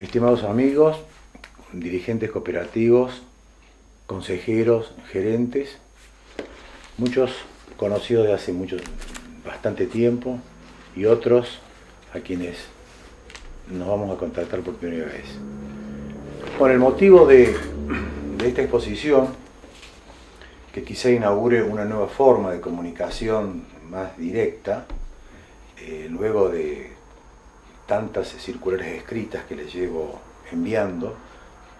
Estimados amigos, dirigentes cooperativos, consejeros, gerentes, muchos conocidos de hace bastante tiempo y otros a quienes nos vamos a contactar por primera vez. Con el motivo de esta exposición, que quizá inaugure una nueva forma de comunicación más directa, luego de tantas circulares escritas que les llevo enviando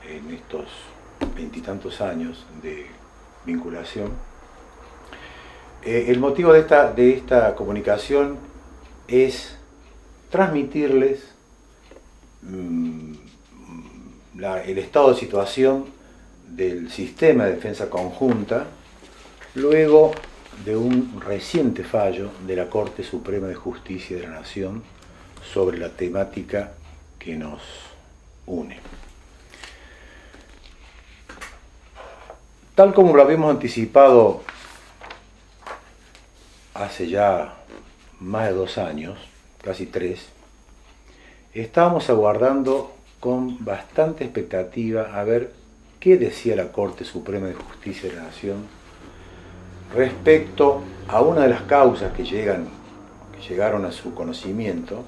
en estos veintitantos años de vinculación. El motivo de esta comunicación es transmitirles el estado de situación del sistema de defensa conjunta luego de un reciente fallo de la Corte Suprema de Justicia de la Nación sobre la temática que nos une. Tal como lo habíamos anticipado hace ya más de 2 años, casi 3, estábamos aguardando con bastante expectativa a ver qué decía la Corte Suprema de Justicia de la Nación respecto a una de las causas que llegaron a su conocimiento,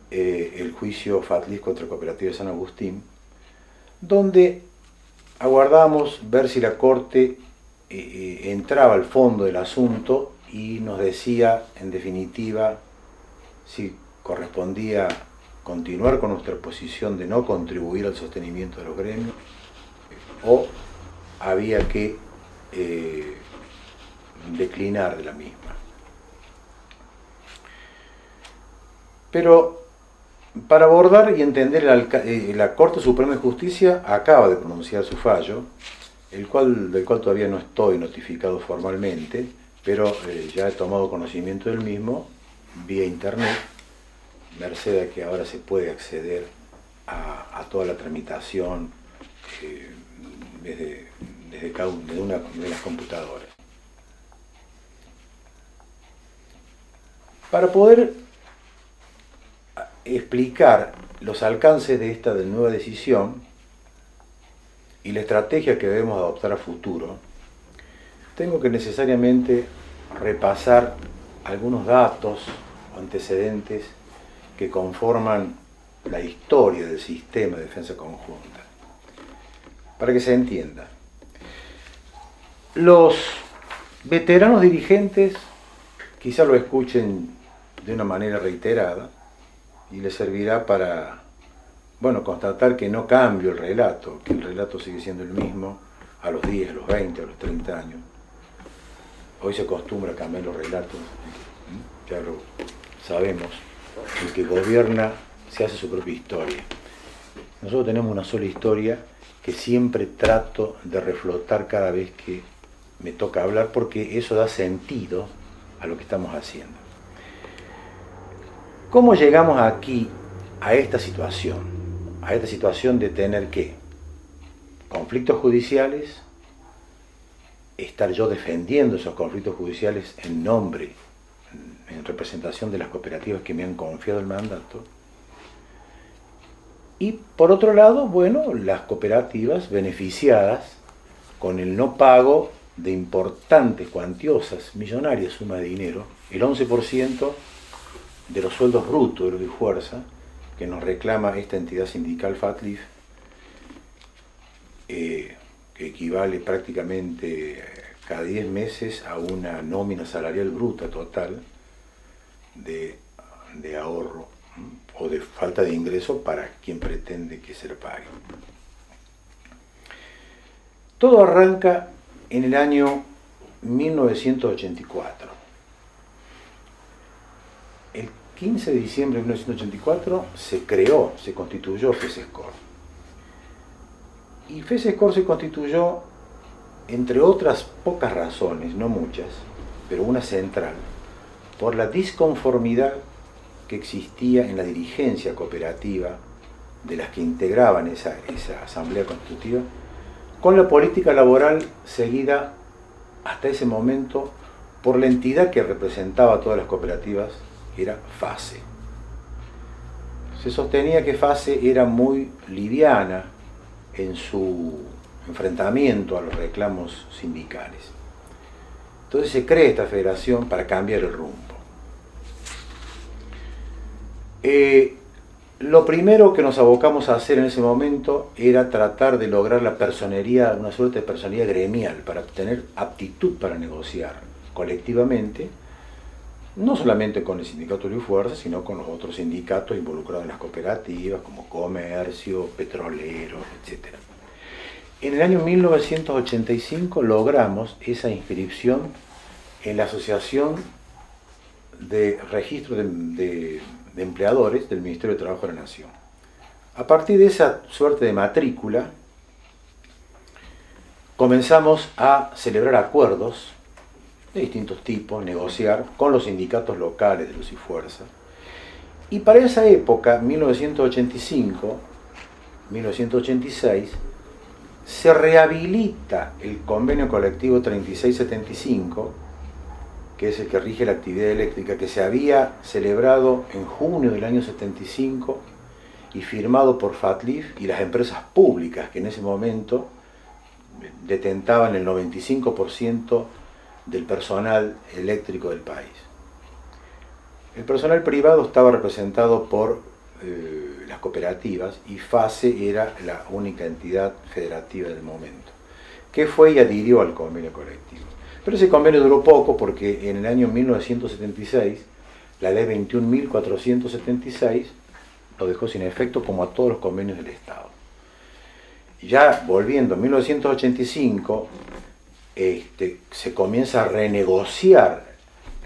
el juicio Fatlich contra Cooperativa de San Agustín, donde aguardamos ver si la Corte entraba al fondo del asunto y nos decía, en definitiva, si correspondía continuar con nuestra posición de no contribuir al sostenimiento de los gremios o había que declinar de la misma. Pero para abordar y entender, la Corte Suprema de Justicia acaba de pronunciar su fallo, del cual todavía no estoy notificado formalmente, pero ya he tomado conocimiento del mismo vía internet, merced a que ahora se puede acceder a toda la tramitación desde una de las computadoras. Para poder explicar los alcances de esta nueva decisión y la estrategia que debemos adoptar a futuro, tengo que necesariamente repasar algunos datos o antecedentes que conforman la historia del sistema de defensa conjunta. Para que se entienda, los veteranos dirigentes quizá lo escuchen de una manera reiterada, y le servirá para, constatar que no cambio el relato, que el relato sigue siendo el mismo a los 10, a los 20, a los 30 años. Hoy se acostumbra a cambiar los relatos, ya lo sabemos, el que gobierna se hace su propia historia. Nosotros tenemos una sola historia que siempre trato de reflotar cada vez que me toca hablar, porque eso da sentido a lo que estamos haciendo. ¿Cómo llegamos aquí a esta situación? A esta situación de tener que conflictos judiciales, estar yo defendiendo esos conflictos judiciales en nombre, en representación de las cooperativas que me han confiado el mandato, y por otro lado, las cooperativas beneficiadas con el no pago de importantes, cuantiosas, millonarias sumas de dinero, el 11% de los sueldos brutos de los de fuerza que nos reclama esta entidad sindical Fatlich, que equivale prácticamente cada 10 meses a una nómina salarial bruta total de ahorro o de falta de ingreso para quien pretende que se le pague. Todo arranca en el año 1984. El 15 de diciembre de 1984 se constituyó FESESCOR. Y FESESCOR se constituyó, entre otras pocas razones, no muchas, pero una central, por la disconformidad que existía en la dirigencia cooperativa de las que integraban esa asamblea constitutiva, con la política laboral seguida hasta ese momento por la entidad que representaba a todas las cooperativas, que era FACE. se sostenía que FASE era muy liviana en su enfrentamiento a los reclamos sindicales. Entonces se crea esta federación para cambiar el rumbo. Lo primero que nos abocamos a hacer en ese momento era tratar de lograr la personería, una suerte de personería gremial, para obtener aptitud para negociar colectivamente, no solamente con el sindicato Luz y Fuerza, sino con los otros sindicatos involucrados en las cooperativas, como comercio, petroleros, etc. En el año 1985 logramos esa inscripción en la Asociación de Registro de Empleadores del Ministerio de Trabajo de la Nación. A partir de esa suerte de matrícula, comenzamos a celebrar acuerdos de distintos tipos, negociar con los sindicatos locales de Luz y Fuerza. Y para esa época, 1985, 1986, se rehabilita el convenio colectivo 3675, que es el que rige la actividad eléctrica, que se había celebrado en junio del año 75 y firmado por FATLIF y las empresas públicas que en ese momento detentaban el 95% del personal eléctrico del país. El personal privado estaba representado por las cooperativas y FASE era la única entidad federativa del momento, que fue y adhirió al convenio colectivo. Pero ese convenio duró poco porque en el año 1976 la ley 21.476 lo dejó sin efecto, como a todos los convenios del Estado. Ya volviendo a 1985, se comienza a renegociar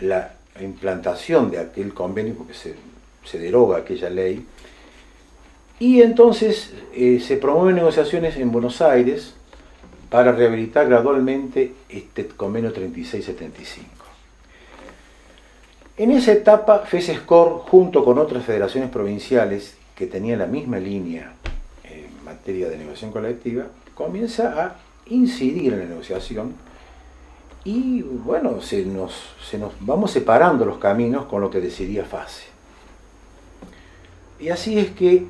la implantación de aquel convenio, porque se deroga aquella ley, y entonces se promueven negociaciones en Buenos Aires para rehabilitar gradualmente este convenio 3675. En esa etapa, FESESCOR, junto con otras federaciones provinciales que tenían la misma línea en materia de negociación colectiva, comienza a incidir en la negociación y, bueno, se nos vamos separando los caminos con lo que decidía FASE. Y así es que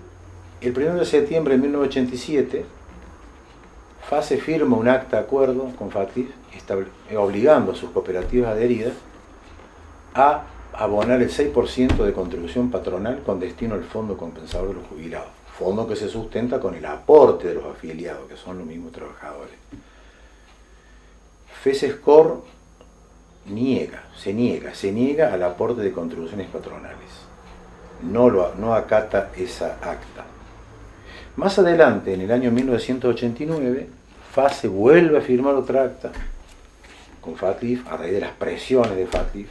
el 1 de septiembre de 1987, FASE firma un acta de acuerdo con FATLIF obligando a sus cooperativas adheridas a abonar el 6% de contribución patronal con destino al Fondo Compensador de los Jubilados, fondo que se sustenta con el aporte de los afiliados, que son los mismos trabajadores. FESESCOR se niega al aporte de contribuciones patronales, no acata esa acta. Más adelante, en el año 1989, FASE vuelve a firmar otra acta con FATLIF, a raíz de las presiones de FATLIF,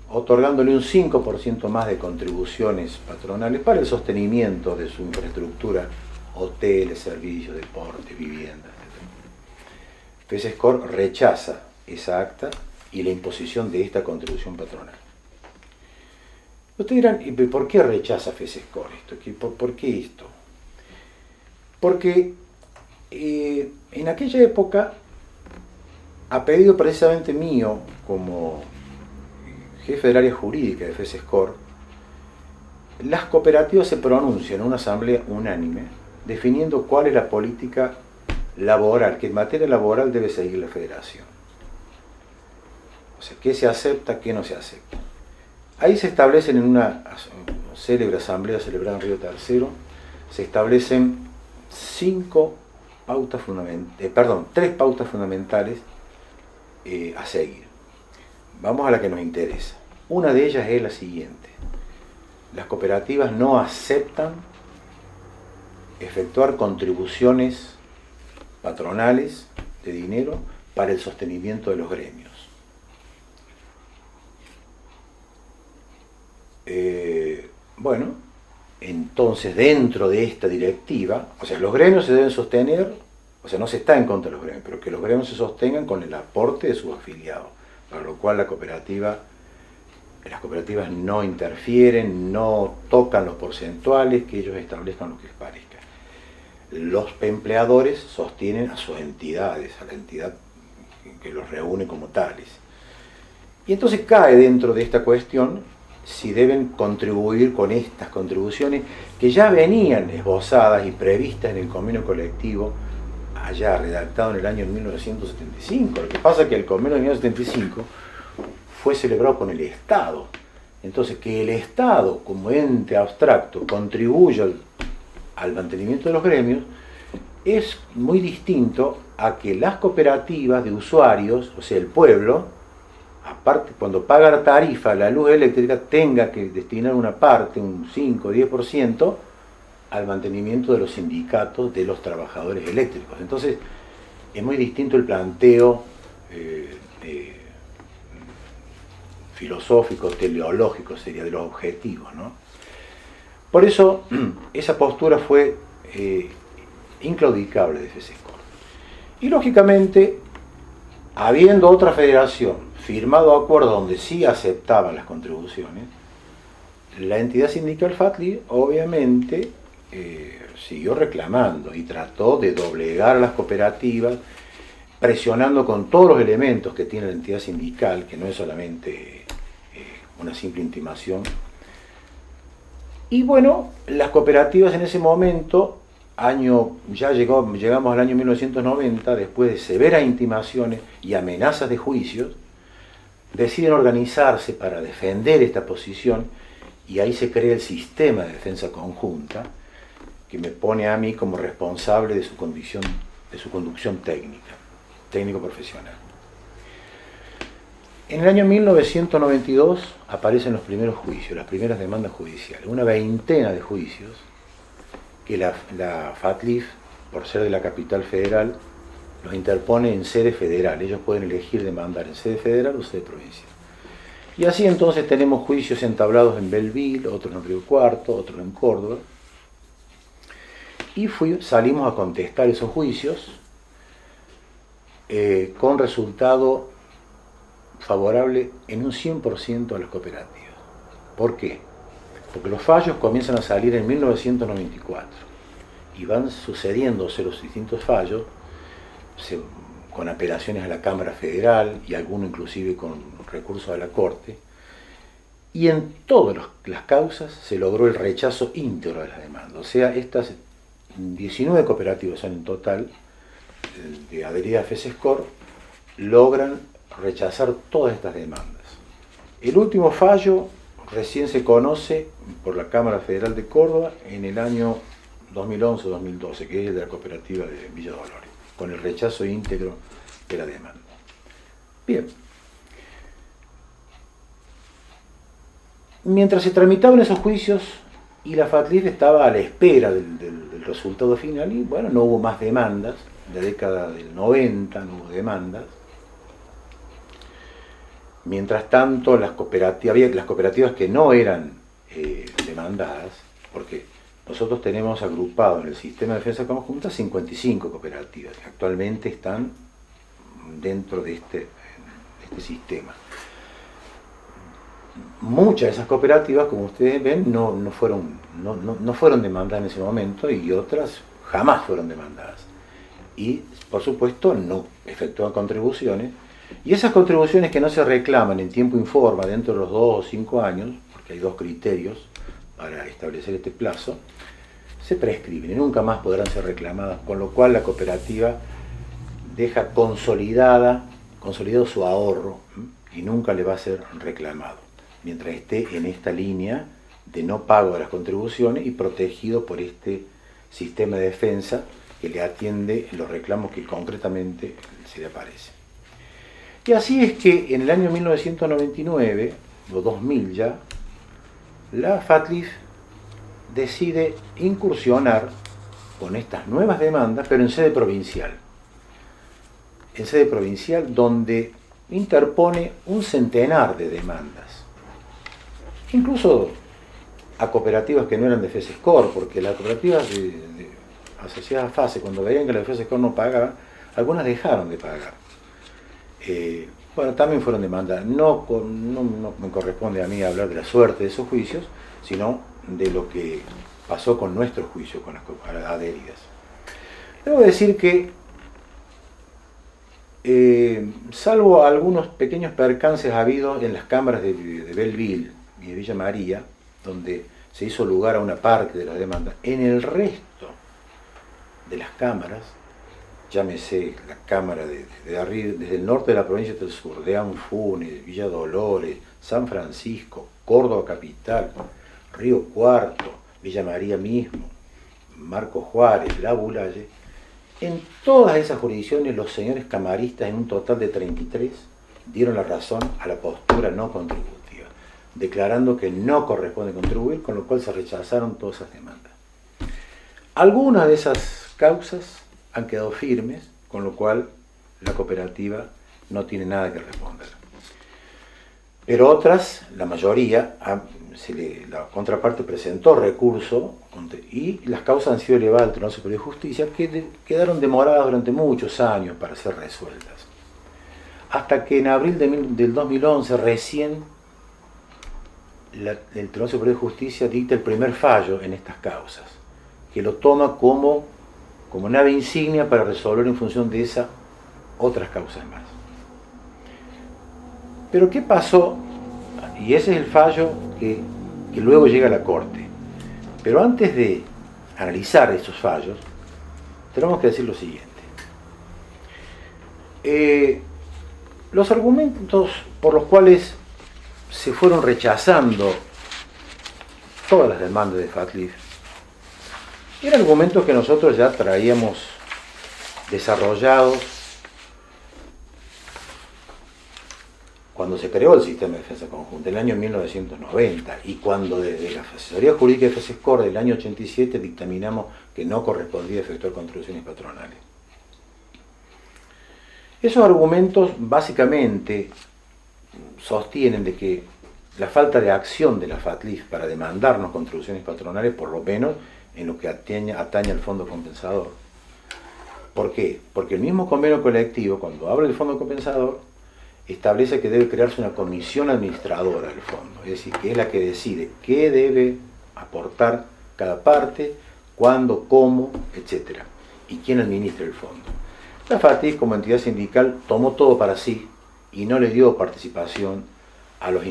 otorgándole un 5% más de contribuciones patronales para el sostenimiento de su infraestructura, hoteles, servicios, deporte, viviendas, etc. FESESCOR rechaza esa acta y la imposición de esta contribución patronal. Ustedes dirán, ¿y por qué rechaza FESESCOR esto? ¿Por qué esto? Porque en aquella época, a pedido precisamente mío, como jefe del área jurídica de FESESCOR, las cooperativas se pronuncian en una asamblea unánime definiendo cuál es la política laboral, que en materia laboral debe seguir la federación. O sea, qué se acepta, qué no se acepta. Ahí se establecen en una célebre asamblea celebrada en Río Tercero, se establecen tres pautas fundamentales a seguir. Vamos a la que nos interesa. Una de ellas es la siguiente: las cooperativas no aceptan efectuar contribuciones patronales de dinero para el sostenimiento de los gremios. Bueno, entonces dentro de esta directiva, o sea, los gremios se deben sostener, o sea, no se está en contra de los gremios, pero que los gremios se sostengan con el aporte de sus afiliados, para lo cual las cooperativas no interfieren, no tocan los porcentuales, que ellos establezcan lo que les parezca. Los empleadores sostienen a sus entidades, a la entidad que los reúne como tales. Y entonces cae dentro de esta cuestión si deben contribuir con estas contribuciones que ya venían esbozadas y previstas en el convenio colectivo allá redactado en el año 1975. Lo que pasa es que el convenio de 1975 fue celebrado con el Estado. Entonces, que el Estado, como ente abstracto, contribuya al mantenimiento de los gremios, es muy distinto a que las cooperativas de usuarios, o sea, el pueblo, aparte, cuando paga la tarifa, la luz eléctrica, tenga que destinar una parte, un 5 o 10%, al mantenimiento de los sindicatos de los trabajadores eléctricos. Entonces, es muy distinto el planteo filosófico, teleológico, sería de los objetivos, ¿no? Por eso, esa postura fue inclaudicable de FESESCOR. Y lógicamente, habiendo otra federación firmado acuerdos donde sí aceptaban las contribuciones, la entidad sindical FATLIF obviamente siguió reclamando y trató de doblegar a las cooperativas, presionando con todos los elementos que tiene la entidad sindical, que no es solamente una simple intimación. Y bueno, las cooperativas en ese momento, llegamos al año 1990, después de severas intimaciones y amenazas de juicios, deciden organizarse para defender esta posición, y ahí se crea el sistema de defensa conjunta, que me pone a mí como responsable de su conducción técnica, técnico-profesional. En el año 1992 aparecen los primeros juicios, las primeras demandas judiciales, una veintena de juicios que la FATLIF, por ser de la capital federal, los interpone en sede federal. Ellos pueden elegir demandar en sede federal o sede provincial. Y así entonces tenemos juicios entablados en Belleville, otros en Río Cuarto, otros en Córdoba. Y salimos a contestar esos juicios con resultado favorable en un 100% a las cooperativas. ¿Por qué? Porque los fallos comienzan a salir en 1994 y van sucediéndose los distintos fallos con apelaciones a la Cámara Federal y algunos inclusive con recursos a la Corte, y en todas las causas se logró el rechazo íntegro de las demandas. O sea, estas 19 cooperativas son en total, de adheridas a FESESCOR, logran rechazar todas estas demandas. El último fallo recién se conoce por la Cámara Federal de Córdoba en el año 2011-2012, que es el de la cooperativa de Villa Dolores, con el rechazo íntegro de la demanda. Bien. Mientras se tramitaban esos juicios y la FATLIF estaba a la espera del resultado final, y bueno, no hubo más demandas, en la década del 90 no hubo demandas. Mientras tanto, las cooperativas que no eran demandadas, porque nosotros tenemos agrupado en el sistema de defensa conjunta 55 cooperativas que actualmente están dentro de este sistema. Muchas de esas cooperativas, como ustedes ven, no fueron demandadas en ese momento, y otras jamás fueron demandadas. Y, por supuesto, no efectúan contribuciones. Y esas contribuciones que no se reclaman en tiempo informa dentro de los 2 o 5 años, porque hay 2 criterios para establecer este plazo, se prescriben y nunca más podrán ser reclamadas, con lo cual la cooperativa deja consolidado su ahorro y nunca le va a ser reclamado, mientras esté en esta línea de no pago de las contribuciones y protegido por este sistema de defensa que le atiende los reclamos que concretamente se le aparecen. Y así es que en el año 1999, o 2000 ya, la FATLIF decide incursionar con estas nuevas demandas, pero en sede provincial. En sede provincial, donde interpone un centenar de demandas. Incluso a cooperativas que no eran de FESESCOR, porque las cooperativas asociadas a FASE, cuando veían que la de FESESCOR no pagaba, algunas dejaron de pagar. Bueno, también fueron demandadas. No me corresponde a mí hablar de la suerte de esos juicios, sino de lo que pasó con nuestro juicio, con las adheridas. Debo decir que, salvo algunos pequeños percances habidos en las cámaras de Belleville, y de Villa María, donde se hizo lugar a una parte de la demanda. En el resto de las cámaras, llámese la cámara de arriba, desde el norte de la provincia hasta el sur, de Anfunes, Villa Dolores, San Francisco, Córdoba capital, Río Cuarto, Villa María mismo, Marcos Juárez, La Bulaye, en todas esas jurisdicciones los señores camaristas, en un total de 33, dieron la razón a la postura no contributiva, declarando que no corresponde contribuir, con lo cual se rechazaron todas esas demandas. Algunas de esas causas han quedado firmes, con lo cual la cooperativa no tiene nada que responder. Pero otras, la mayoría, la contraparte presentó recurso y las causas han sido elevadas al Tribunal Superior de Justicia, que quedaron demoradas durante muchos años para ser resueltas. Hasta que en abril del 2011 recién el Tribunal Superior de Justicia dicta el primer fallo en estas causas, que lo toma como nave insignia para resolver en función de esas otras causas más. Pero ¿qué pasó? Y ese es el fallo que luego llega a la Corte. Pero antes de analizar estos fallos, tenemos que decir lo siguiente. Los argumentos por los cuales se fueron rechazando todas las demandas de FATLIF eran argumentos que nosotros ya traíamos desarrollados cuando se creó el sistema de defensa conjunta, en el año 1990, y cuando desde la asesoría jurídica de FESESCOR del año 87 dictaminamos que no correspondía efectuar contribuciones patronales. Esos argumentos básicamente sostienen de que la falta de acción de la FATLIF para demandarnos contribuciones patronales, por lo menos en lo que atañe al fondo compensador. ¿Por qué? Porque el mismo convenio colectivo, cuando habla del fondo compensador, establece que debe crearse una comisión administradora del fondo, es decir, que es la que decide qué debe aportar cada parte, cuándo, cómo, etc. y quién administra el fondo. La FATLIF, como entidad sindical, tomó todo para sí y no le dio participación a los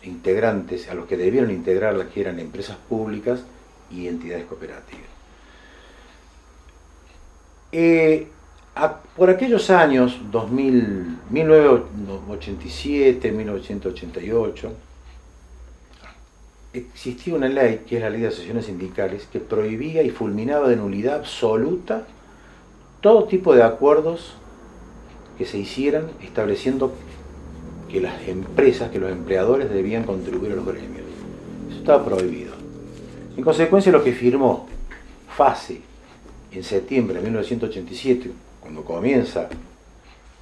integrantes, a los que debieron integrarla, que eran empresas públicas y entidades cooperativas. Por aquellos años, 1987, 1988, existía una ley, que es la Ley de Asociaciones Sindicales, que prohibía y fulminaba de nulidad absoluta todo tipo de acuerdos que se hicieran estableciendo que las empresas, que los empleadores debían contribuir a los gremios. Eso estaba prohibido. En consecuencia, lo que firmó FASE en septiembre de 1987, cuando comienza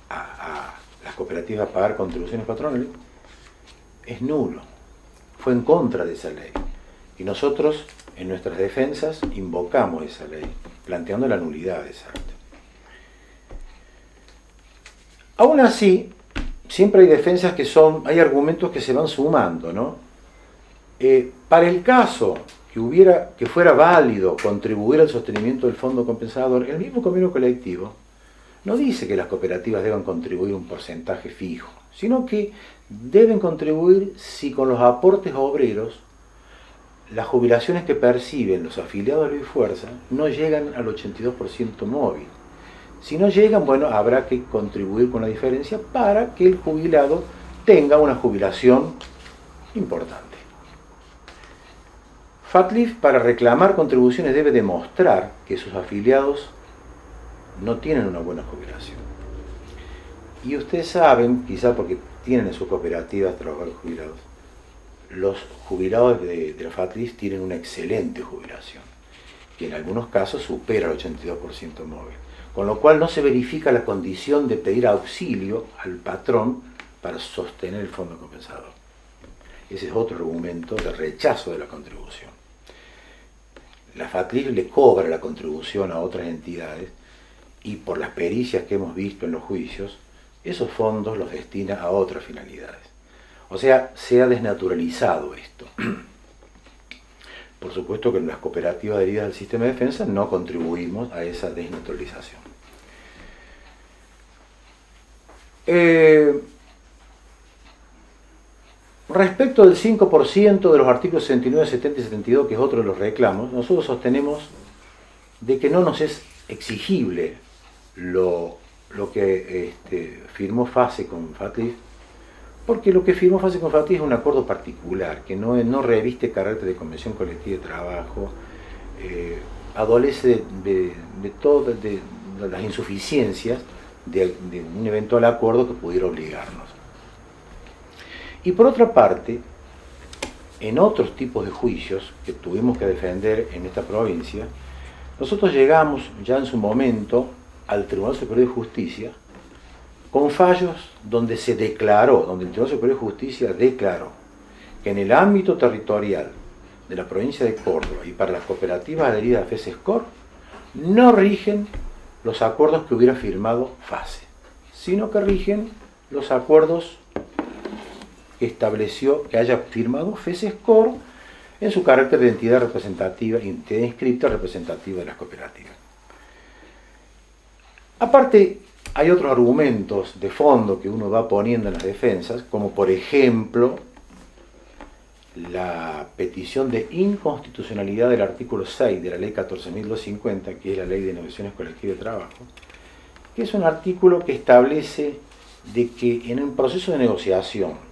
a las cooperativas a pagar contribuciones patronales, es nulo. Fue en contra de esa ley. Y nosotros, en nuestras defensas, invocamos esa ley, planteando la nulidad de esa ley. Aún así, siempre hay defensas hay argumentos que se van sumando, ¿no? Para el caso que fuera válido contribuir al sostenimiento del fondo compensador, el mismo convenio colectivo no dice que las cooperativas deban contribuir un porcentaje fijo, sino que deben contribuir si con los aportes obreros las jubilaciones que perciben los afiliados de Ley Fuerza no llegan al 82% móvil. Si no llegan, bueno, habrá que contribuir con la diferencia para que el jubilado tenga una jubilación importante. FATLIF, para reclamar contribuciones, debe demostrar que sus afiliados no tienen una buena jubilación. Y ustedes saben, quizá porque tienen en sus cooperativas trabajadores jubilados, los jubilados de la FATLIF tienen una excelente jubilación, que en algunos casos supera el 82% móvil. Con lo cual no se verifica la condición de pedir auxilio al patrón para sostener el fondo compensador. Ese es otro argumento de rechazo de la contribución. La FATLIF le cobra la contribución a otras entidades y por las pericias que hemos visto en los juicios, esos fondos los destina a otras finalidades. O sea, se ha desnaturalizado esto. Por supuesto que en las cooperativas adheridas al sistema de defensa no contribuimos a esa desnaturalización. Respecto del 5% de los artículos 69, 70 y 72, que es otro de los reclamos, nosotros sostenemos de que no nos es exigible lo que firmó FACE con FATIF, porque lo que firmó FACE con FATIF es un acuerdo particular, que no reviste carácter de convención colectiva de trabajo, adolece de todas las insuficiencias de un eventual acuerdo que pudiera obligarnos. Y por otra parte, en otros tipos de juicios que tuvimos que defender en esta provincia, nosotros llegamos ya en su momento al Tribunal Superior de Justicia con fallos donde se declaró, donde el Tribunal Superior de Justicia declaró que en el ámbito territorial de la provincia de Córdoba y para las cooperativas adheridas a FESESCOR no rigen los acuerdos que hubiera firmado FACE, sino que rigen los acuerdos que estableció que haya firmado FESESCOR en su carácter de entidad representativa, entidad inscripta representativa de las cooperativas. Aparte, hay otros argumentos de fondo que uno va poniendo en las defensas, como por ejemplo la petición de inconstitucionalidad del artículo 6 de la ley 14.250, que es la ley de negociaciones colectivas de trabajo, que es un artículo que establece de que en un proceso de negociación,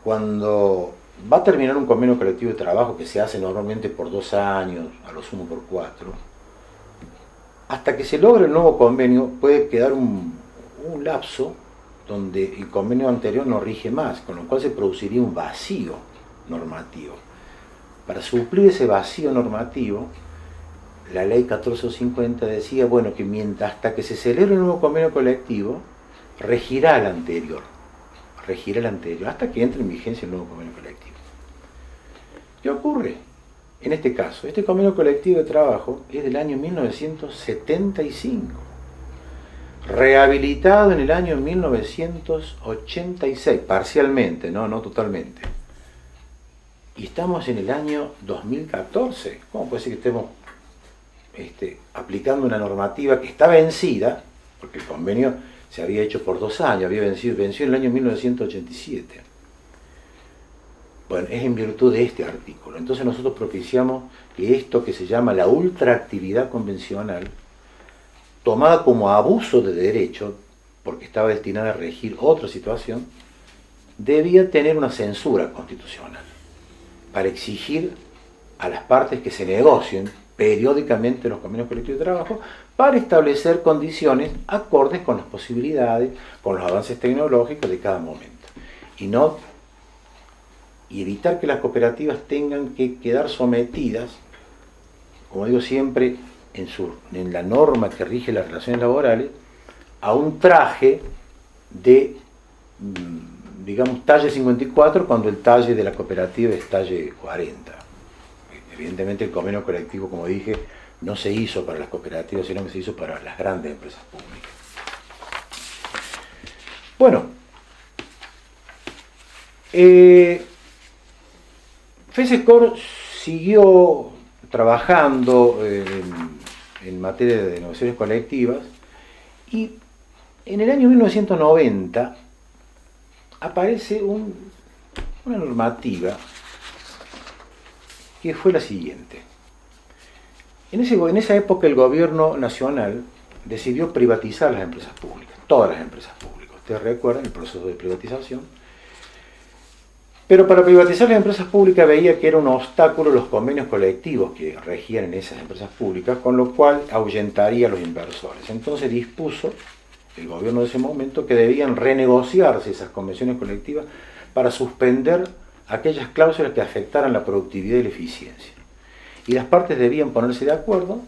cuando va a terminar un convenio colectivo de trabajo que se hace normalmente por 2 años, a lo sumo por 4, hasta que se logre el nuevo convenio puede quedar un lapso donde el convenio anterior no rige más, con lo cual se produciría un vacío normativo. Para suplir ese vacío normativo, la ley 1450 decía, bueno, que mientras hasta que se celebre el nuevo convenio colectivo, regirá el anterior, hasta que entre en vigencia el nuevo convenio colectivo. ¿Qué ocurre? En este caso, este convenio colectivo de trabajo es del año 1975, rehabilitado en el año 1986, parcialmente, no totalmente. Y estamos en el año 2014. ¿Cómo puede ser que estemos aplicando una normativa que está vencida, porque el convenio se había hecho por 2 años, venció en el año 1987? Bueno, es en virtud de este artículo. Entonces nosotros propiciamos que esto que se llama la ultraactividad convencional, tomada como abuso de derecho, porque estaba destinada a regir otra situación, debía tener una censura constitucional para exigir a las partes que se negocien periódicamente los convenios colectivos de trabajo para establecer condiciones acordes con las posibilidades, con los avances tecnológicos de cada momento. Y evitar que las cooperativas tengan que quedar sometidas, como digo siempre, en la norma que rige las relaciones laborales, a un traje de, digamos, talle 54, cuando el talle de la cooperativa es talle 40. Evidentemente el convenio colectivo, como dije, no se hizo para las cooperativas, sino que se hizo para las grandes empresas públicas. Bueno, FESESCOR siguió trabajando en materia de negociaciones colectivas y en el año 1990 aparece una normativa que fue la siguiente. En esa época el gobierno nacional decidió privatizar las empresas públicas, todas las empresas públicas. Ustedes recuerdan el proceso de privatización. Pero para privatizar las empresas públicas veía que era un obstáculo los convenios colectivos que regían en esas empresas públicas, con lo cual ahuyentaría a los inversores. Entonces dispuso el gobierno de ese momento que debían renegociarse esas convenciones colectivas para suspender aquellas cláusulas que afectaran la productividad y la eficiencia. Y las partes debían ponerse de acuerdo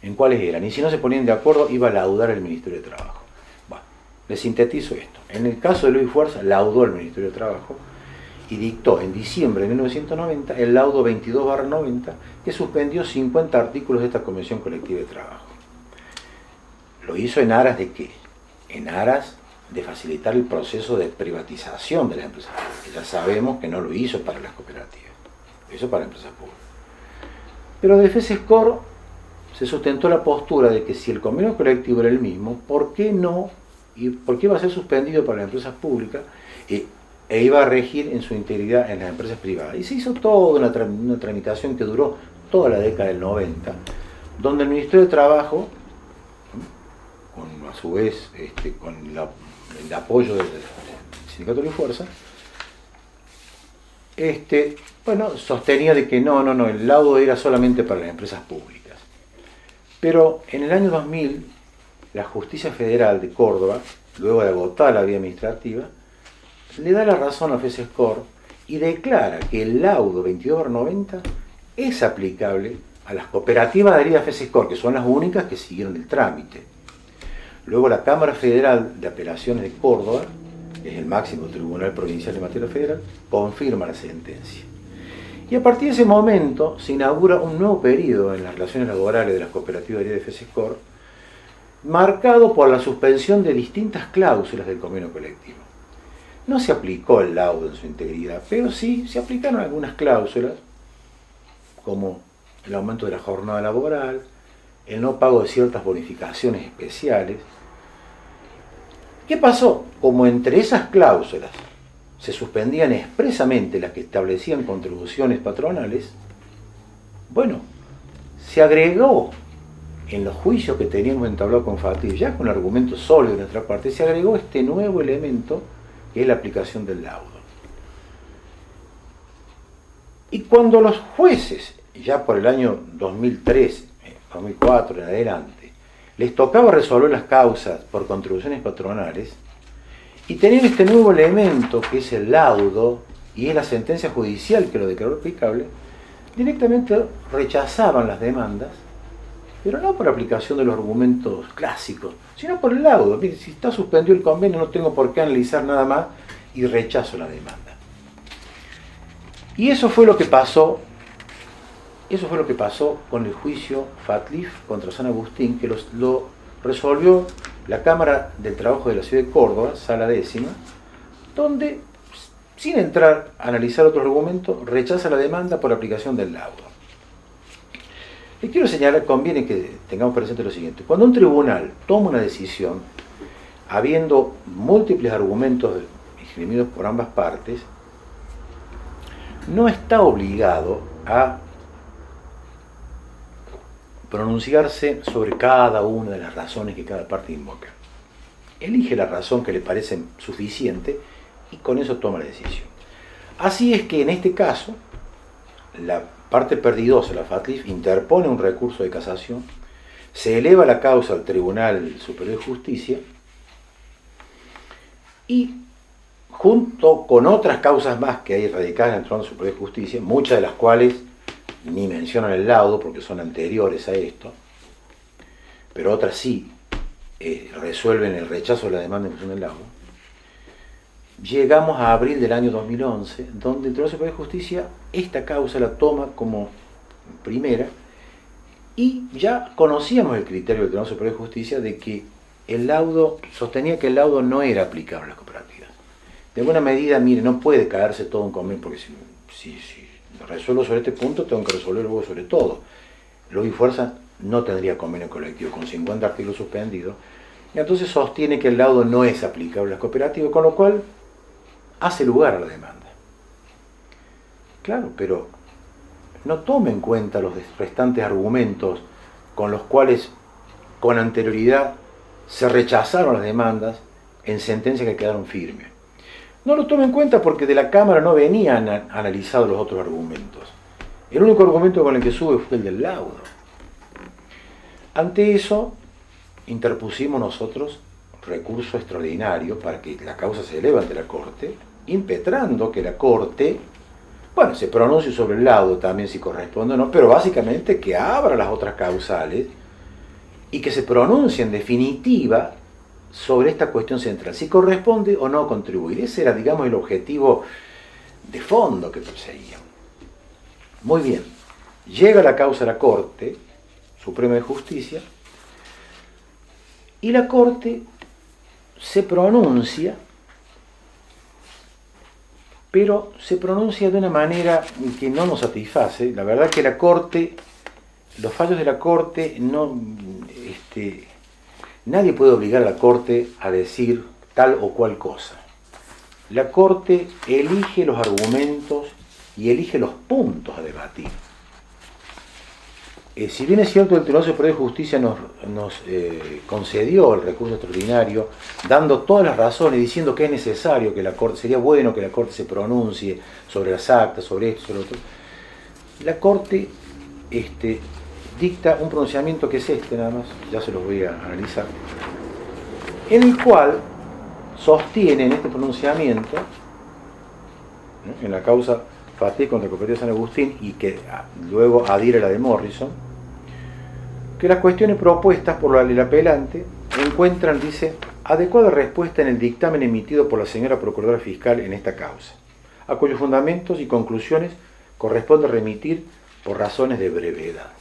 en cuáles eran. Y si no se ponían de acuerdo, iba a laudar el Ministerio de Trabajo. Bueno, les sintetizo esto. En el caso de Luis Fuerza, laudó el Ministerio de Trabajo y dictó en diciembre de 1990 el laudo 22/90, que suspendió 50 artículos de esta Convención Colectiva de Trabajo. ¿Lo hizo en aras de qué? En aras de facilitar el proceso de privatización de las empresas públicas. Ya sabemos que no lo hizo para las cooperativas, lo hizo para empresas públicas. Pero de FESESCOR se sustentó la postura de que si el convenio colectivo era el mismo, ¿por qué no y porque iba a ser suspendido para las empresas públicas e iba a regir en su integridad en las empresas privadas. Y se hizo toda una tramitación que duró toda la década del 90, donde el Ministerio de Trabajo, con, a su vez con el apoyo del Sindicato de Fuerza, bueno, sostenía de que no, el laudo era solamente para las empresas públicas. Pero en el año 2000, la Justicia Federal de Córdoba, luego de agotar la vía administrativa, le da la razón a FESESCOR y declara que el laudo 22/90 es aplicable a las cooperativas adheridas a FESESCOR, que son las únicas que siguieron el trámite. Luego la Cámara Federal de Apelaciones de Córdoba, que es el máximo tribunal provincial de materia federal, confirma la sentencia. Y a partir de ese momento se inaugura un nuevo periodo en las relaciones laborales de las cooperativas adheridas de FESESCOR, marcado por la suspensión de distintas cláusulas del convenio colectivo. No se aplicó el laudo en su integridad, pero sí se aplicaron algunas cláusulas, como el aumento de la jornada laboral, el no pago de ciertas bonificaciones especiales. ¿Qué pasó? Como entre esas cláusulas se suspendían expresamente las que establecían contribuciones patronales, bueno, se agregó en los juicios que teníamos entablado con FATIF, ya con argumentos sólidos de nuestra parte, se agregó este nuevo elemento que es la aplicación del laudo. Y cuando los jueces, ya por el año 2003, 2004 en adelante, les tocaba resolver las causas por contribuciones patronales, y tenían este nuevo elemento que es el laudo, y es la sentencia judicial que lo declaró aplicable, directamente rechazaban las demandas, pero no por aplicación de los argumentos clásicos, sino por el laudo. Mire, si está suspendido el convenio, no tengo por qué analizar nada más y rechazo la demanda. Y eso fue lo que pasó con el juicio FATLIF contra San Agustín, que lo resolvió la Cámara del Trabajo de la Ciudad de Córdoba, Sala Décima, donde, sin entrar a analizar otros argumentos, rechaza la demanda por aplicación del laudo. Les quiero señalar, conviene que tengamos presente lo siguiente: cuando un tribunal toma una decisión, habiendo múltiples argumentos esgrimidos por ambas partes, no está obligado a pronunciarse sobre cada una de las razones que cada parte invoca. Elige la razón que le parece suficiente y con eso toma la decisión. Así es que en este caso, la parte perdidosa, la FATLIF, interpone un recurso de casación, se eleva la causa al Tribunal Superior de Justicia y, junto con otras causas más que hay radicadas en el Tribunal Superior de Justicia, muchas de las cuales ni mencionan el laudo porque son anteriores a esto, pero otras sí resuelven el rechazo de la demanda en función del laudo, llegamos a abril del año 2011, donde el Tribunal Superior de Justicia esta causa la toma como primera, y ya conocíamos el criterio del Tribunal Superior de Justicia de que el laudo, sostenía que el laudo no era aplicable a las cooperativas. De alguna medida, mire, no puede caerse todo un convenio, porque si resuelvo sobre este punto, tengo que resolver luego sobre todo. Lobby Fuerza no tendría convenio colectivo con 50 artículos suspendidos, y entonces sostiene que el laudo no es aplicable a las cooperativas, con lo cual hace lugar a la demanda. Claro, pero no toma en cuenta los restantes argumentos con los cuales con anterioridad se rechazaron las demandas en sentencias que quedaron firmes. No lo toma en cuenta porque de la Cámara no venían analizados los otros argumentos. El único argumento con el que sube fue el del laudo. Ante eso, interpusimos nosotros recurso extraordinario para que la causa se eleve ante la Corte, impetrando que la Corte, bueno, se pronuncie sobre el laudo también si corresponde o no, pero básicamente que abra las otras causales y que se pronuncie en definitiva sobre esta cuestión central, si corresponde o no contribuir. Ese era, digamos, el objetivo de fondo que perseguían. Muy bien, llega la causa a la Corte Suprema de Justicia y la Corte se pronuncia, pero se pronuncia de una manera que no nos satisface. La verdad que la Corte, los fallos de la Corte no nadie puede obligar a la Corte a decir tal o cual cosa. La Corte elige los argumentos y elige los puntos a debatir. Si bien es cierto, el Tribunal Superior de Justicia nos concedió el recurso extraordinario, dando todas las razones, diciendo que es necesario que la Corte, sería bueno que la Corte se pronuncie sobre las actas, sobre esto, sobre lo otro, la Corte dicta un pronunciamiento que es nada más, ya se los voy a analizar, en el cual sostiene en este pronunciamiento, en la causa Fatih contra Cooperativa San Agustín, y que luego adhiere a la de Morrison, que las cuestiones propuestas por el apelante encuentran, dice, adecuada respuesta en el dictamen emitido por la señora Procuradora Fiscal en esta causa, a cuyos fundamentos y conclusiones corresponde remitir por razones de brevedad.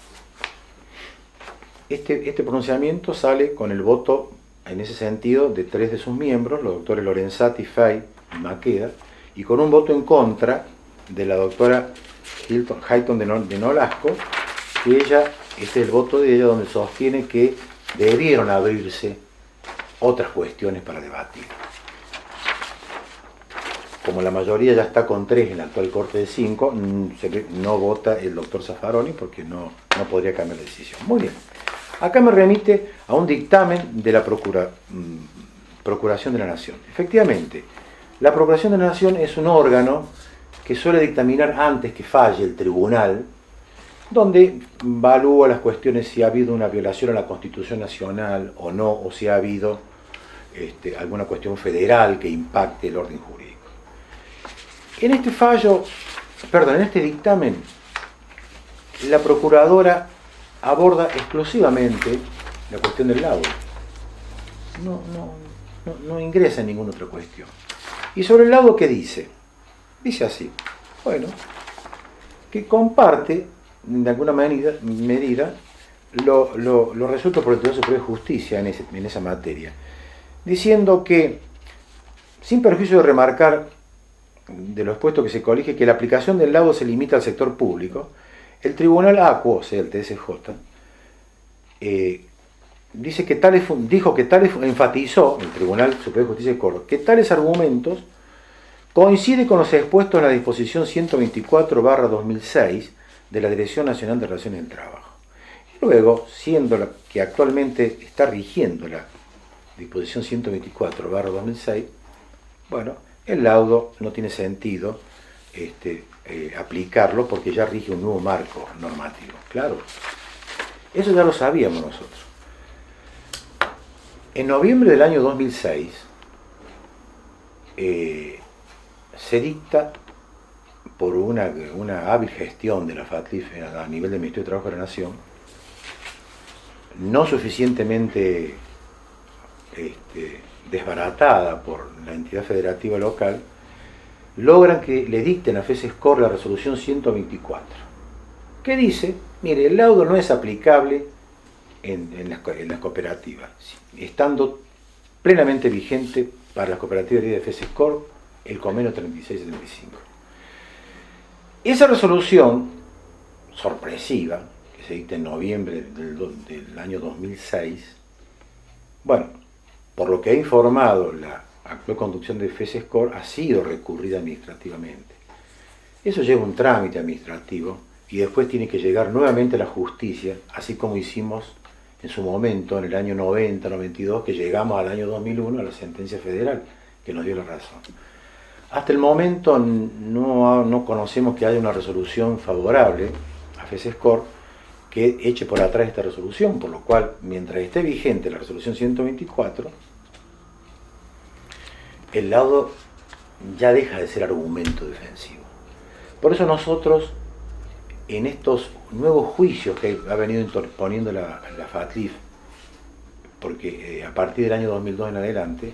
Este pronunciamiento sale con el voto, en ese sentido, de 3 de sus miembros, los doctores Lorenzati, Fay y Maqueda, y con un voto en contra de la doctora Hayton de Nolasco, que ella, este es el voto de ella donde sostiene que debieron abrirse otras cuestiones para debatir. Como la mayoría ya está con 3 en la actual Corte de 5, no vota el doctor Zaffaroni porque no podría cambiar la decisión. Muy bien. Acá me remite a un dictamen de la Procuración de la Nación. Efectivamente, la Procuración de la Nación es un órgano que suele dictaminar antes que falle el tribunal, donde evalúa las cuestiones si ha habido una violación a la Constitución Nacional o no, o si ha habido alguna cuestión federal que impacte el orden jurídico. En este dictamen, la Procuradora aborda exclusivamente la cuestión del laudo. No ingresa en ninguna otra cuestión. ¿Y sobre el laudo qué dice? Dice así, bueno, que comparte de alguna medida lo resuelto por el Tribunal Superior de Justicia en esa materia, diciendo que, sin perjuicio de remarcar de lo expuesto que se colige que la aplicación del laudo se limita al sector público, el Tribunal Acuo, o sea, el TSJ, dice que enfatizó, el Tribunal Superior de Justicia de Córdoba, que tales argumentos coinciden con los expuestos en la disposición 124/2006 de la Dirección Nacional de Relaciones del Trabajo. Y luego, siendo la que actualmente está rigiendo la disposición 124/2006, bueno, el laudo no tiene sentido aplicarlo porque ya rige un nuevo marco normativo. Claro, eso ya lo sabíamos nosotros. En noviembre del año 2006 se dicta, por una hábil gestión de la FATLIF a nivel del Ministerio de Trabajo de la Nación, no suficientemente desbaratada por la entidad federativa local, logran que le dicten a FESESCOR la resolución 124, que dice, mire, el laudo no es aplicable en las cooperativas, estando plenamente vigente para las cooperativas de FESESCOR el convenio 3675. Esa resolución sorpresiva, que se dicta en noviembre del año 2006, bueno, por lo que ha informado la actual conducción de FESESCOR, ha sido recurrida administrativamente. Eso lleva un trámite administrativo y después tiene que llegar nuevamente a la justicia, así como hicimos en su momento, en el año 90-92, que llegamos al año 2001 a la sentencia federal, que nos dio la razón. Hasta el momento no conocemos que haya una resolución favorable a FESESCOR que eche por atrás esta resolución, por lo cual, mientras esté vigente la resolución 124, el laudo ya deja de ser argumento defensivo. Por eso nosotros, en estos nuevos juicios que ha venido interponiendo la FATLIF, porque a partir del año 2002 en adelante,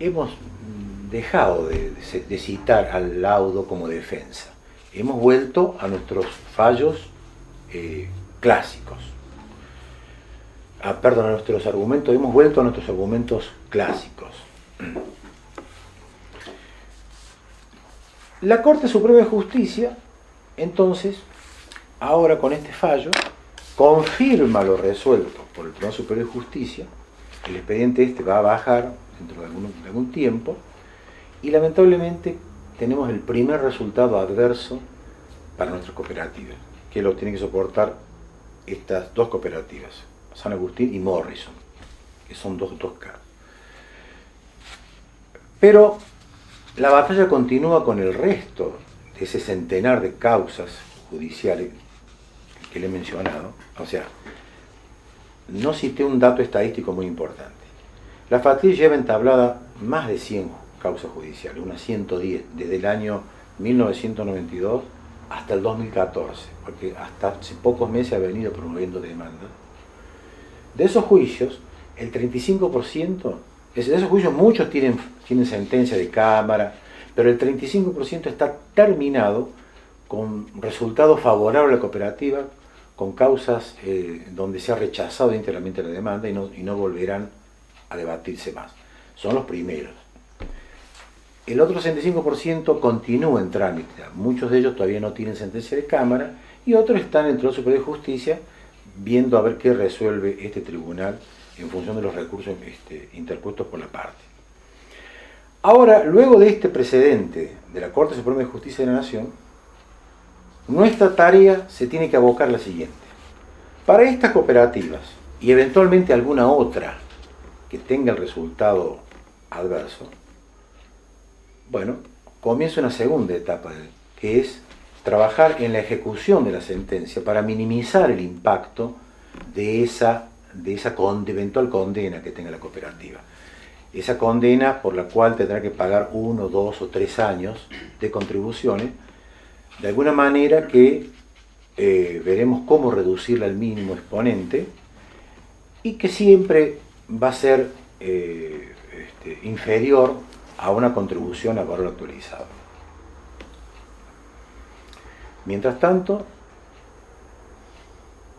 hemos dejado de citar al laudo como defensa. Hemos vuelto a nuestros fallos clásicos. Perdón, a nuestros argumentos, hemos vuelto a nuestros argumentos clásicos. La Corte Suprema de Justicia, entonces, ahora con este fallo, confirma lo resuelto por el Tribunal Superior de Justicia, el expediente este va a bajar dentro de algún tiempo, y lamentablemente tenemos el primer resultado adverso para nuestras cooperativas, que lo tienen que soportar estas dos cooperativas, San Agustín y Morrison, que son dos casos. Pero la batalla continúa con el resto de ese centenar de causas judiciales que le he mencionado. O sea, no cité un dato estadístico muy importante. La FATF lleva entablada más de 100 causas judiciales, unas 110, desde el año 1992 hasta el 2014, porque hasta hace pocos meses ha venido promoviendo demandas. De esos juicios, el 35%, de esos juicios muchos tienen sentencia de cámara, pero el 35% está terminado con resultados favorables a la cooperativa, con causas donde se ha rechazado íntegramente la demanda y no volverán a debatirse más. Son los primeros. El otro 65% continúa en trámite. Muchos de ellos todavía no tienen sentencia de cámara y otros están en el Tribunal Superior de Justicia viendo a ver qué resuelve este tribunal en función de los recursos interpuestos por la parte. Ahora, luego de este precedente de la Corte Suprema de Justicia de la Nación, nuestra tarea se tiene que abocar a la siguiente. Para estas cooperativas y eventualmente alguna otra que tenga el resultado adverso, bueno, comienza una segunda etapa, que es trabajar en la ejecución de la sentencia para minimizar el impacto de esa eventual condena que tenga la cooperativa. Esa condena por la cual tendrá que pagar 1, 2 o 3 años de contribuciones, de alguna manera que veremos cómo reducirla al mínimo exponente y que siempre va a ser inferior a una contribución a valor actualizado. Mientras tanto,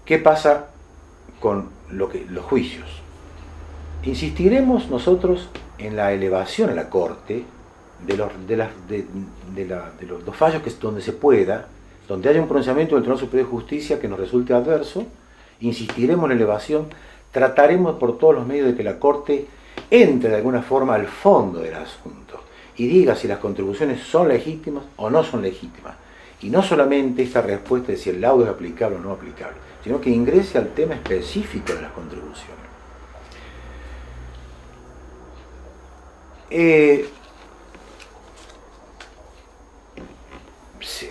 ¿qué pasa con los juicios? Insistiremos nosotros en la elevación a la Corte de los fallos donde se pueda, donde haya un pronunciamiento del Tribunal Superior de Justicia que nos resulte adverso, insistiremos en la elevación, trataremos por todos los medios de que la Corte entre de alguna forma al fondo del asunto y diga si las contribuciones son legítimas o no son legítimas. Y no solamente esta respuesta de si el laudo es aplicable o no aplicable, sino que ingrese al tema específico de las contribuciones.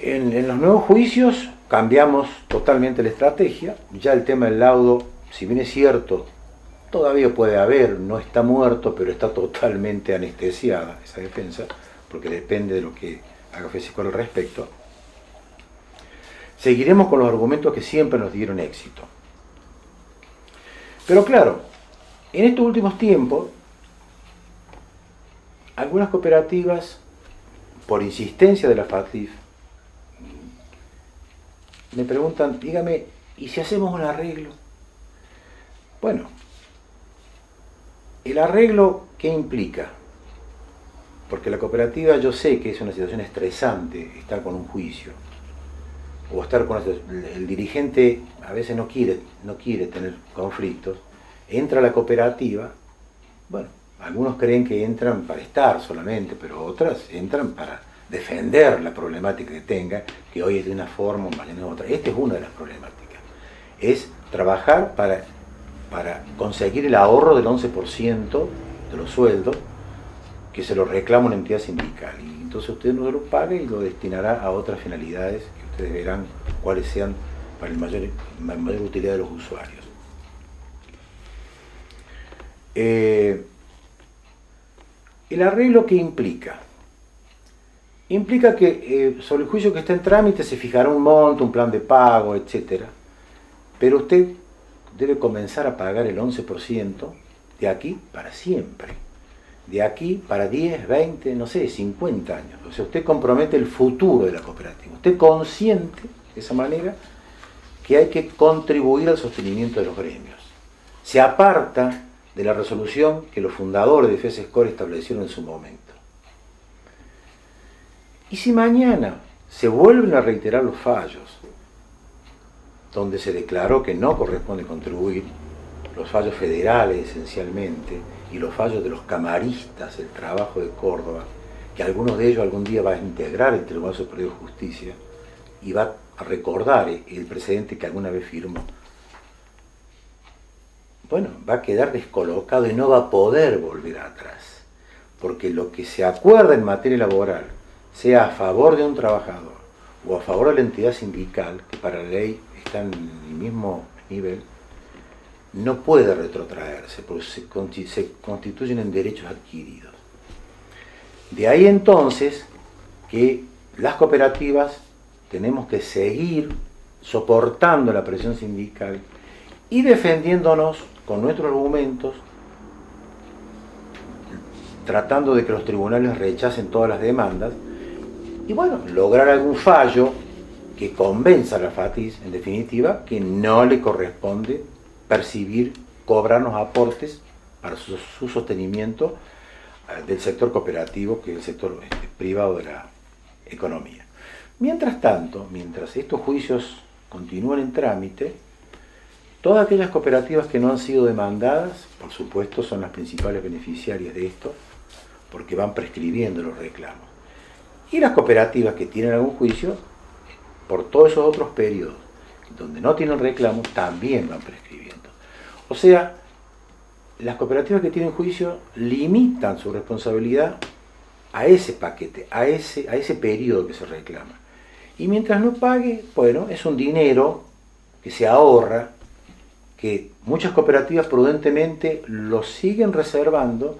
En los nuevos juicios cambiamos totalmente la estrategia. Ya el tema del laudo, si bien es cierto, todavía puede haber, no está muerto, pero está totalmente anestesiada esa defensa, porque depende de lo que haga FECISCO al respecto. Seguiremos con los argumentos que siempre nos dieron éxito. Pero claro, en estos últimos tiempos, algunas cooperativas, por insistencia de la FATF, me preguntan, dígame, ¿y si hacemos un arreglo? Bueno, ¿el arreglo qué implica? Porque la cooperativa, yo sé que es una situación estresante estar con un juicio, o estar con el dirigente a veces no quiere tener conflictos, entra a la cooperativa, bueno, algunos creen que entran para estar solamente, pero otras entran para defender la problemática que tenga, que hoy es de una forma o mañana de otra. Esta es una de las problemáticas. Es trabajar para conseguir el ahorro del 11% de los sueldos que se lo reclama una entidad sindical. Y entonces usted no lo paga y lo destinará a otras finalidades que ustedes verán cuáles sean para la mayor utilidad de los usuarios. ¿El arreglo qué implica? Implica que sobre el juicio que está en trámite se fijará un monto, un plan de pago, etc. Pero usted debe comenzar a pagar el 11% de aquí para siempre. De aquí para 10, 20, no sé, 50 años. O sea, usted compromete el futuro de la cooperativa. Usted consciente, de esa manera, que hay que contribuir al sostenimiento de los gremios. Se aparta de la resolución que los fundadores de FECISCO establecieron en su momento. Y si mañana se vuelven a reiterar los fallos donde se declaró que no corresponde contribuir, los fallos federales esencialmente, y los fallos de los camaristas, el trabajo de Córdoba, que algunos de ellos algún día va a integrar el Tribunal Superior de Justicia y va a recordar el precedente que alguna vez firmó. Bueno, va a quedar descolocado y no va a poder volver atrás, porque lo que se acuerda en materia laboral, sea a favor de un trabajador o a favor de la entidad sindical, que para la ley está en el mismo nivel, no puede retrotraerse, porque se constituyen en derechos adquiridos. De ahí entonces que las cooperativas tenemos que seguir soportando la presión sindical y defendiéndonos con nuestros argumentos, tratando de que los tribunales rechacen todas las demandas y bueno, lograr algún fallo que convenza a la FATIS, en definitiva, que no le corresponde percibir, cobrarnos aportes para su sostenimiento del sector cooperativo, que es el sector privado de la economía. Mientras tanto, mientras estos juicios continúan en trámite, todas aquellas cooperativas que no han sido demandadas, por supuesto, son las principales beneficiarias de esto, porque van prescribiendo los reclamos. Y las cooperativas que tienen algún juicio, por todos esos otros periodos donde no tienen reclamos, también van prescribiendo. O sea, las cooperativas que tienen juicio limitan su responsabilidad a ese paquete, a ese periodo que se reclama. Y mientras no pague, bueno, es un dinero que se ahorra, que muchas cooperativas prudentemente lo siguen reservando,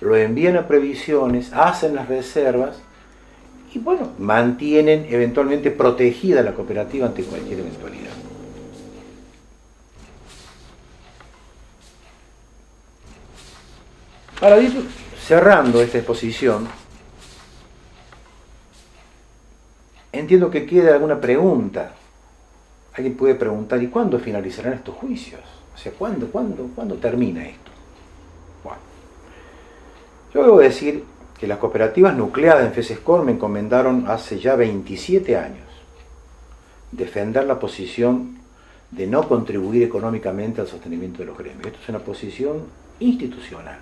lo envían a previsiones, hacen las reservas y bueno, mantienen eventualmente protegida la cooperativa ante cualquier eventualidad. Para ir cerrando esta exposición, entiendo que queda alguna pregunta. Alguien puede preguntar, ¿y cuándo finalizarán estos juicios? O sea, ¿cuándo termina esto? Bueno, yo debo decir que las cooperativas nucleadas en FESESCOR me encomendaron hace ya 27 años defender la posición de no contribuir económicamente al sostenimiento de los gremios. Esto es una posición institucional,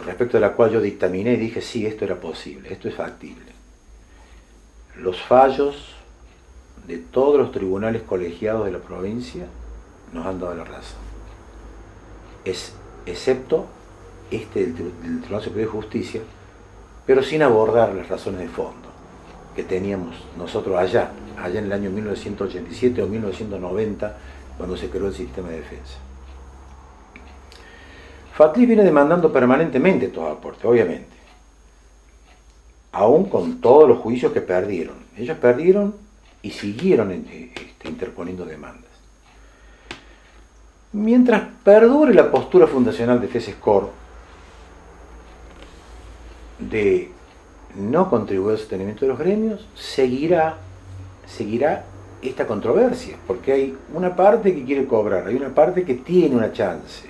respecto de la cual yo dictaminé y dije, sí, esto era posible, esto es factible. Los fallos de todos los tribunales colegiados de la provincia nos han dado la razón, excepto del Tribunal Superior de Justicia, pero sin abordar las razones de fondo que teníamos nosotros allá en el año 1987 o 1990, cuando se creó el sistema de defensa. FATLIF viene demandando permanentemente estos aportes, obviamente, aún con todos los juicios que perdieron. Ellos perdieron y siguieron interponiendo demandas. Mientras perdure la postura fundacional de FESESCOR de no contribuir al sostenimiento de los gremios, seguirá esta controversia, porque hay una parte que quiere cobrar, hay una parte que tiene una chance,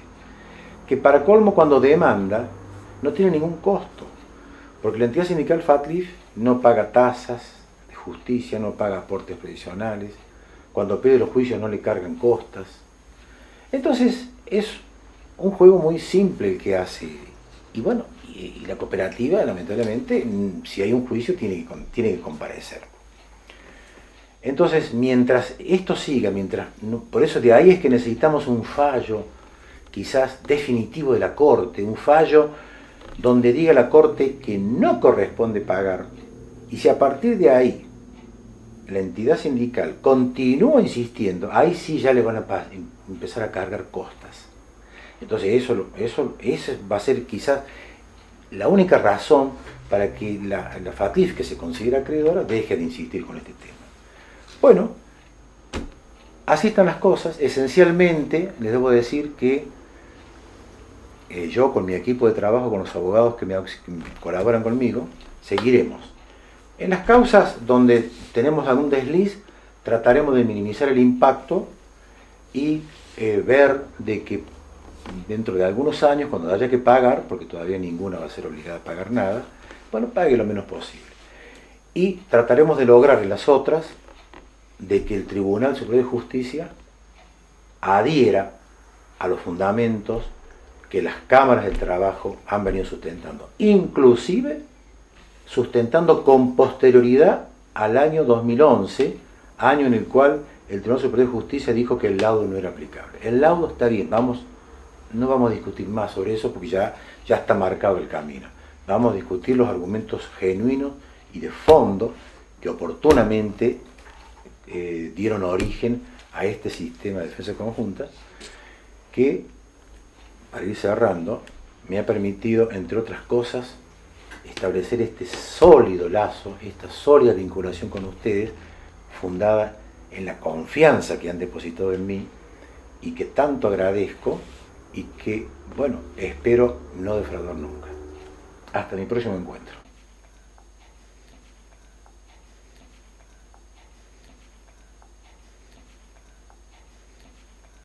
que para colmo cuando demanda no tiene ningún costo, porque la entidad sindical FATLIF no paga tasas de justicia, no paga aportes previsionales, cuando pide los juicios no le cargan costas. Entonces es un juego muy simple el que hace, y bueno, y la cooperativa lamentablemente, si hay un juicio tiene que comparecer. Entonces mientras esto siga, por eso de ahí es que necesitamos un fallo quizás definitivo de la Corte, un fallo donde diga la Corte que no corresponde pagar, y si a partir de ahí la entidad sindical continúa insistiendo, ahí sí ya le van a empezar a cargar costas. Entonces eso va a ser quizás la única razón para que la FATLIF, que se considera acreedora, deje de insistir con este tema. Bueno, así están las cosas. Esencialmente les debo decir que yo con mi equipo de trabajo, con los abogados que colaboran conmigo, seguiremos. En las causas donde tenemos algún desliz, trataremos de minimizar el impacto y ver de que dentro de algunos años, cuando haya que pagar, porque todavía ninguna va a ser obligada a pagar nada, bueno, pague lo menos posible. Y trataremos de lograr en las otras de que el Tribunal Superior de Justicia adhiera a los fundamentos que las cámaras del trabajo han venido sustentando, inclusive sustentando con posterioridad al año 2011, año en el cual el Tribunal Superior de Justicia dijo que el laudo no era aplicable. El laudo está bien, no vamos a discutir más sobre eso porque ya está marcado el camino. Vamos a discutir los argumentos genuinos y de fondo que oportunamente dieron origen a este sistema de defensa conjunta que, para ir cerrando, me ha permitido, entre otras cosas, establecer este sólido lazo, esta sólida vinculación con ustedes, fundada en la confianza que han depositado en mí y que tanto agradezco y que, bueno, espero no defraudar nunca. Hasta mi próximo encuentro.